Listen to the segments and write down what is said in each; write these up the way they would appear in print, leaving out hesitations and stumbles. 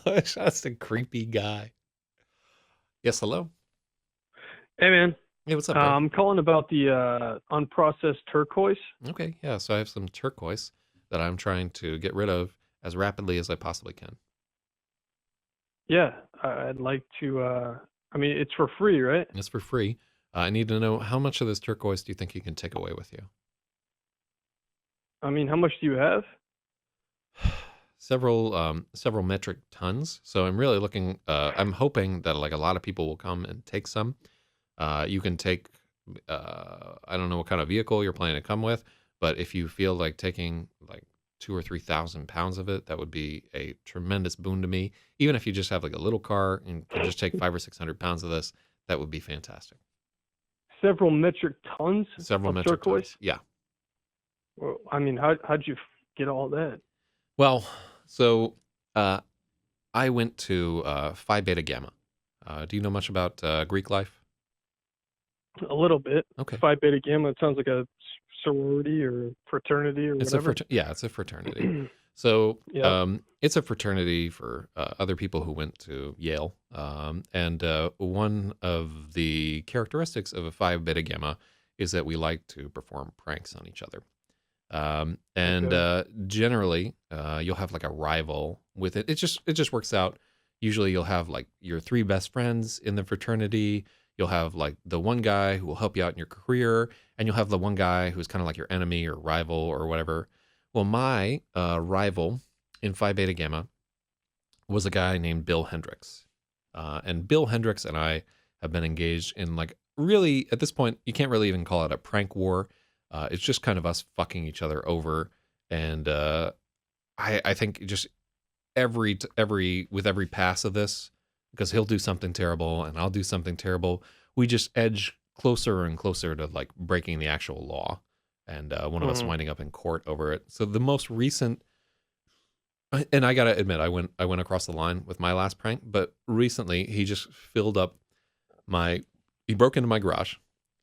That's a creepy guy. Yes, hello. Hey man, Hey, what's up, bro? I'm calling about the unprocessed turquoise. Okay, yeah, so I have some turquoise that I'm trying to get rid of as rapidly as I possibly can. Yeah, I'd like to. I mean, it's for free, right? It's for free. I need to know how much of this turquoise do you think you can take away with you? I mean, how much do you have? Several metric tons. So I'm really looking. I'm hoping that like a lot of people will come and take some. You can take. I don't know what kind of vehicle you're planning to come with, but if you feel like taking like 2 or 3 thousand pounds of it, that would be a tremendous boon to me. Even if you just have like a little car and can just take 500 or 600 pounds of this, that would be fantastic. Several metric tons Several of metric turquoise. tons. Yeah. Well, I mean, how'd you get all that? Well, so uh, I went to Phi Beta Gamma. Do you know much about Greek life? A little bit. Okay. Phi Beta Gamma. It sounds like a sorority or fraternity or It's a whatever. yeah, it's a fraternity. So Yep. it's a fraternity for other people who went to Yale. And one of the characteristics of a Phi Beta Gamma is that we like to perform pranks on each other. And Okay. generally, you'll have like a rival with it. It just works out. Usually, you'll have like your three best friends in the fraternity. You'll have like the one guy who will help you out in your career, and you'll have the one guy who's kind of like your enemy or rival or whatever. Well, my rival in Phi Beta Gamma was a guy named Bill Hendricks, and Bill Hendricks and I have been engaged in like really at this point you can't really even call it a prank war. It's just kind of us fucking each other over, and I think just every with every pass of this, because he'll do something terrible and I'll do something terrible, we just edge closer and closer to like breaking the actual law, and one of us Hmm. winding up in court over it. So the most recent, and I gotta admit, I went across the line with my last prank, but recently he just filled up my he broke into my garage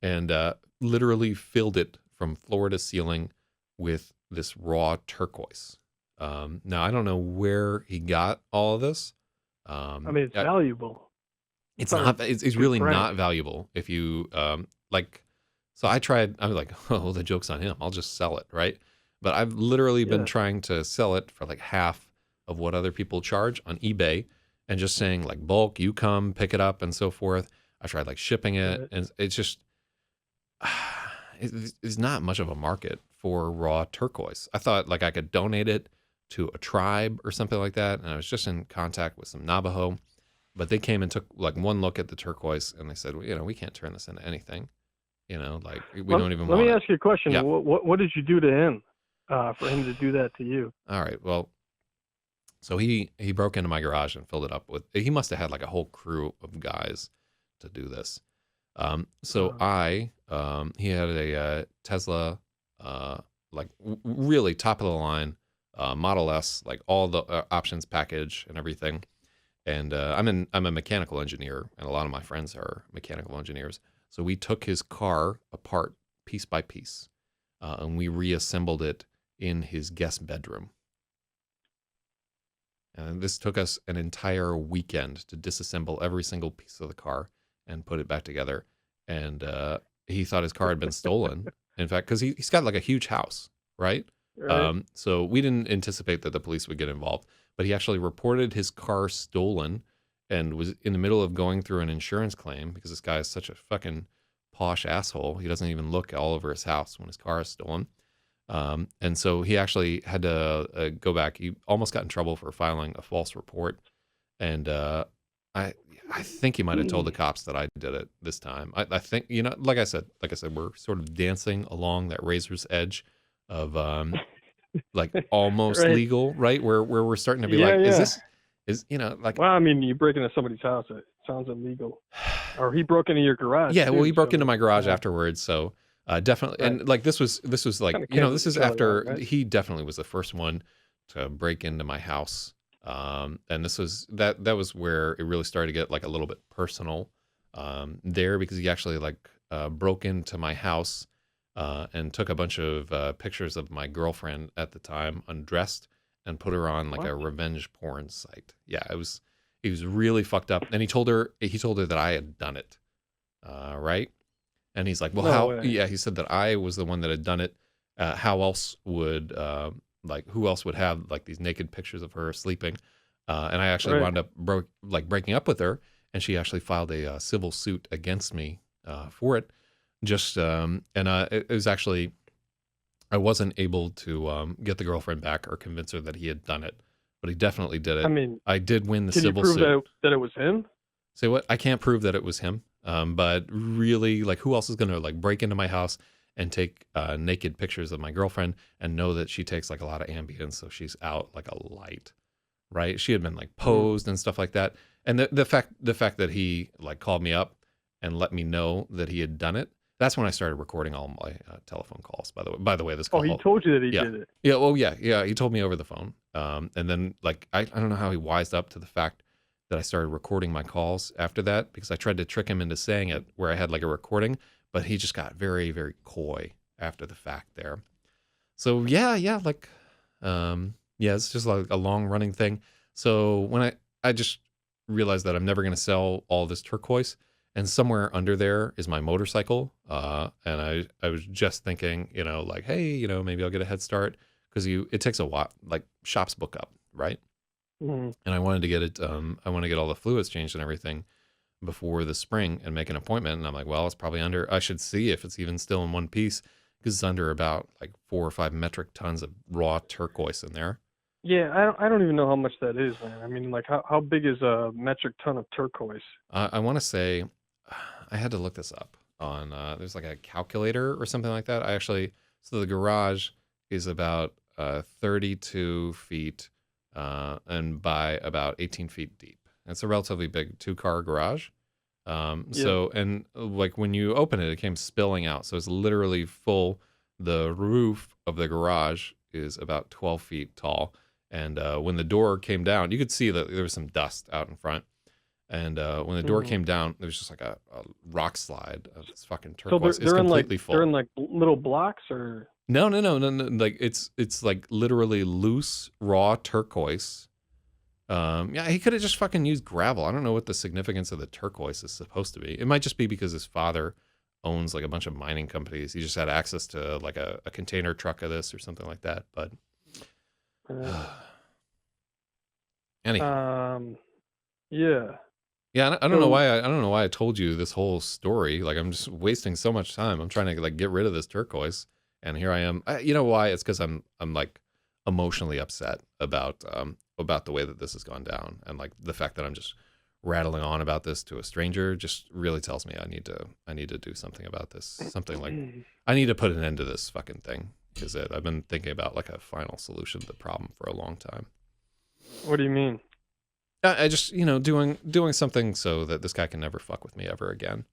and literally filled it from floor to ceiling with this raw turquoise. Now I don't know where he got all of this. I mean, it's valuable. It's It's not a not. It's good really prank. not valuable if you like. So I tried. I was like, oh, well, the joke's on him. I'll just sell it, right? But I've literally been Yeah. trying to sell it for like half of what other people charge on eBay, and just saying like bulk, you come pick it up and so forth. I tried like shipping it, Right. and it's just it's not much of a market for raw turquoise. I thought like I could donate it to a tribe or something like that, and I was just in contact with some Navajo, but they came and took like one look at the turquoise and they said, well, we can't turn this into anything. Like we Let, don't even let want me it. ask you a question. Yeah. What did you do to him for him to do that to you? All right. Well, so he broke into my garage and filled it up with. He must have had like a whole crew of guys to do this. So Uh, he had a Tesla, like really top of the line, Model S, like all the options package and everything. And I'm a mechanical engineer, and a lot of my friends are mechanical engineers. So we took his car apart piece by piece, and we reassembled it in his guest bedroom. And this took us an entire weekend to disassemble every single piece of the car and put it back together. And he thought his car had been stolen. In fact, because he's got like a huge house, right? right. So we didn't anticipate that the police would get involved, but he actually reported his car stolen and was in the middle of going through an insurance claim because this guy is such a fucking posh asshole. He doesn't even look all over his house when his car is stolen. And so he actually had to go back. He almost got in trouble for filing a false report. And I I think he might have told the cops that I did it this time. I think like I said, we're sort of dancing along that razor's edge of like almost Right. legal, right? Where we're starting to be Yeah, like, is yeah. this is like Well, I mean, you break into somebody's house, it sounds illegal. Or he broke into your garage yeah, well, he too, broke into so my garage yeah. afterwards, so definitely, Right. and like this was like Kind of cancels this is each other out, after right? he definitely was the first one to break into my house, and that was where it really started to get like a little bit personal, there because he actually like broke into my house, and took a bunch of pictures of my girlfriend at the time undressed, and put her on like What? a revenge porn site. Yeah, he was really fucked up. And he told her that I had done it. Right? And he's like, well, No how? way. Yeah, he said that I was the one that had done it. How else would like who else would have like these naked pictures of her sleeping? And I actually Right. wound up breaking up with her, and she actually filed a civil suit against me for it. Just it was actually I wasn't able to get the girlfriend back or convince her that he had done it, but he definitely did I it. mean, I did win the can you civil prove suit. that it was him? Say what? I can't prove that it was him. But really, like, who else is gonna like break into my house and take naked pictures of my girlfriend and know that she takes like a lot of Ambien, so she's out like a light, right? She had been like Mm. posed and stuff like that. And the fact that he like called me up and let me know that he had done it. That's when I started recording all my telephone calls. By the way, this Oh, he call. told you that he Yeah. did it. Yeah. Well, yeah. He told me over the phone. And then like I don't know how he wised up to the fact that I started recording my calls after that because I tried to trick him into saying it where I had like a recording, but he just got very, very coy after the fact there. So yeah, like yeah, it's just like a long running thing. So when I just realized that I'm never gonna sell all this turquoise, and somewhere under there is my motorcycle. And I was just thinking, like, hey, maybe I'll get a head start because it takes a while, like shops book up, right? Mm. And I wanted to get it. I want to get all the fluids changed and everything before the spring and make an appointment. And I'm like, well, it's probably under. I should see if it's even still in one piece because it's under about like 4 or 5 metric tons of raw turquoise in there. Yeah, I don't even know how much that is, man. I mean, like, how big is a metric ton of turquoise? I want to say, I had to look this up on. There's like a calculator or something like that. So the garage is about 32 feet and by about 18 feet deep. It's a relatively big 2-car garage. Yeah. So, and like when you open it, it came spilling out. So it's literally full. The roof of the garage is about 12 feet tall. And when the door came down, you could see that there was some dust out in front. And when the door Mm. came down, there was just like a rock slide of this fucking So turquoise. It's completely they're full. in like little blocks or No. Like it's like literally loose raw turquoise. Yeah, he could have just fucking used gravel. I don't know what the significance of the turquoise is supposed to be. It might just be because his father owns like a bunch of mining companies. He just had access to like a container truck of this or something like that. But uh, anyhow, yeah. yeah, I don't know So why I don't know why I told you this whole story. Like I'm just wasting so much time. I'm trying to like get rid of this turquoise, and here I am. You know why? It's because I'm like emotionally upset about the way that this has gone down, and like the fact that I'm just rattling on about this to a stranger just really tells me I need to do something about this. Something like I need to put an end to this fucking thing because I've been thinking about like a final solution to the problem for a long time. what do you mean? I just doing something so that this guy can never fuck with me ever again.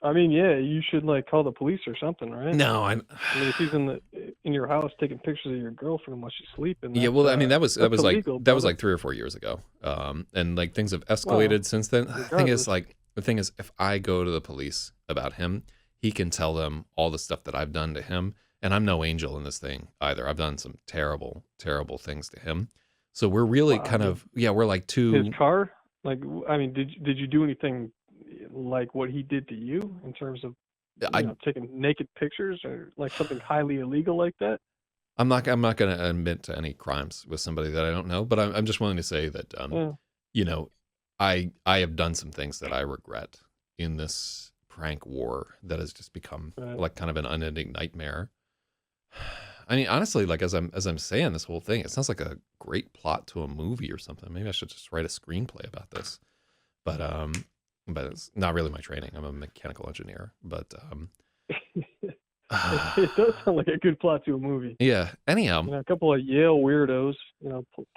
I mean, yeah, you should like call the police or something, right? No, I mean, if he's in your house taking pictures of your girlfriend while she's sleeping, yeah. Well, I mean that that's was like illegal, brother. 3 or 4 years ago. And like things have Well, escalated since then. regardless. The thing is, if I go to the police about him, he can tell them all the stuff that I've done to him, and I'm no angel in this thing either. I've done some terrible, terrible things to him. So we're really Wow, kind dude. of we're like His two. car? Like, I mean, did you do anything like what he did to you in terms of, I taking naked pictures or like something highly illegal like that? I'm not going to admit to any crimes with somebody that I don't know, but I'm just willing to say that Yeah, you know, I have done some things that I regret in this prank war that has just become right. like kind of an unending nightmare. I mean, honestly, like as I'm saying this whole thing, it sounds like a great plot to a movie or something. Maybe I should just write a screenplay about this. But it's not really my training. I'm a mechanical engineer. But It does sound like a good plot to a movie. yeah. Anyhow, A couple of Yale weirdos,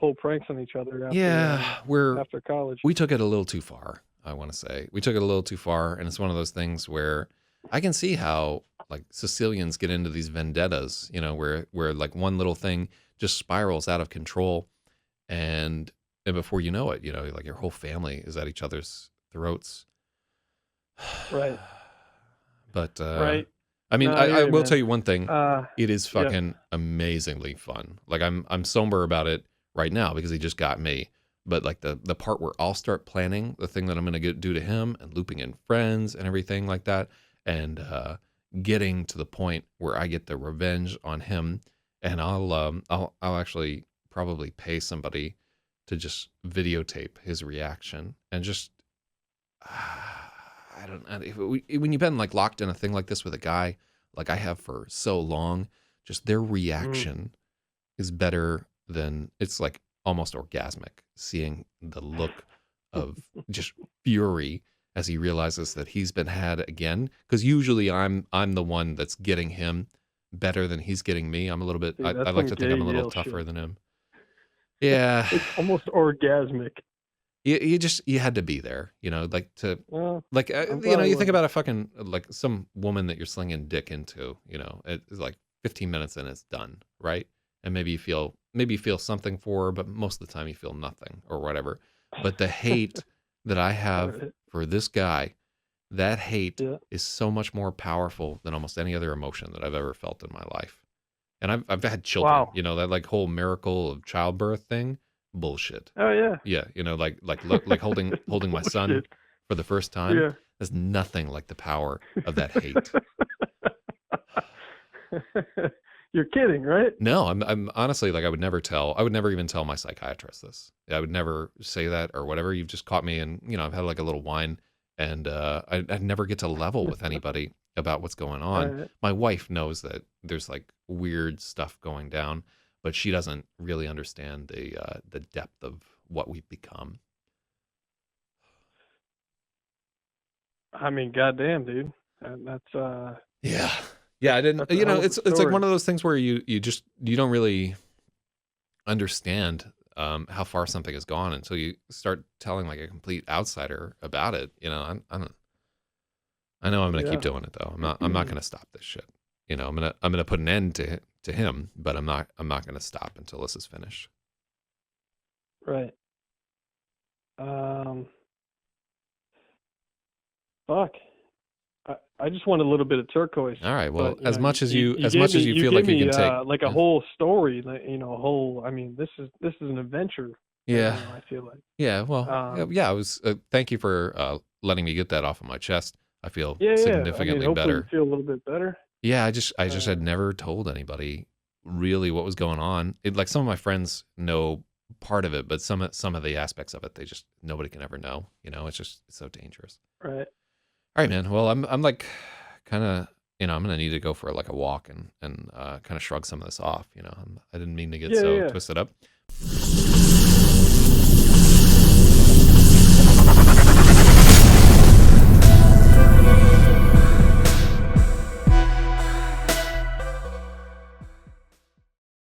pull pranks on each other yeah, after college. we took it a little too far. I want to say we took it a little too far, and it's one of those things where I can see how like Sicilians get into these vendettas, where like one little thing just spirals out of control, and before you know it, like your whole family is at each other's throats. Right. But Right. I mean, No, I I hear you, will tell man. you one thing. It is Yeah. fucking amazingly fun. Like I'm somber about it right now because he just got me. But like the part where I'll start planning the thing that I'm gonna do to him and looping in friends and everything like that, and getting to the point where I get the revenge on him, and I'll actually probably pay somebody to just videotape his reaction and just I don't know. When you've been like locked in a thing like this with a guy, like I have for so long, just their Mm. reaction is better than it's like almost orgasmic seeing the look of just fury as he realizes that he's been had again. Because usually I'm the one that's getting him better than he's getting me. I'm a little bit. Dude, I that's like some to think gay I'm a little Yale tougher shit. than him. Yeah, It's almost orgasmic. you had to be there, like to Well, like I'm glad I you think wasn't. about a fucking like some woman that you're slinging dick into, it's like 15 minutes and it's done, right? And maybe you feel something for her, but most of the time you feel nothing or whatever. But the hate that I All have right. for this guy, that hate Yeah. is so much more powerful than almost any other emotion that I've ever felt in my life. And I've had children, Wow. that like whole miracle of childbirth thing, bullshit. Oh yeah. Yeah, like holding my son Bullshit. for the first time. Yeah. There's nothing like the power of that hate. You're kidding, right? No, I'm honestly like I would never even tell my psychiatrist this. I would never say that or whatever. You've just caught me and I've had like a little wine and I never get to level with anybody about what's going All on. right. My wife knows that there's like weird stuff going down, but she doesn't really understand the depth of what we've become. I mean, goddamn, dude. And Yeah. Yeah, I didn't that's a hell of a it's like story. one of those things where you don't really understand how far something has gone until you start telling like a complete outsider about it. I know I'm gonna keep Yeah. doing it though. I'm not gonna stop this shit. I'm gonna put an end to him, but I'm not gonna stop until this is finished. Right. Um. Fuck. I just want a little bit of turquoise, All right. Well, but as much as you gave me feel like you can take. like a Yeah. whole story, like a whole. I mean, this is an adventure. Yeah. I feel like. Yeah. Well, yeah, Um. yeah, I was thank you for letting me get that off of my chest. I feel Yeah, yeah. I mean, significantly hopefully you better. feel a little bit better. Yeah, I just Uh. had never told anybody really what was going on. Like some of my friends know part of it, but some of the aspects of it, nobody can ever know. It's so dangerous. Right. All right, man. Well, I'm like kind of I'm gonna need to go for like a walk and kind of shrug some of this off. I didn't mean to get Yeah, so yeah. twisted up.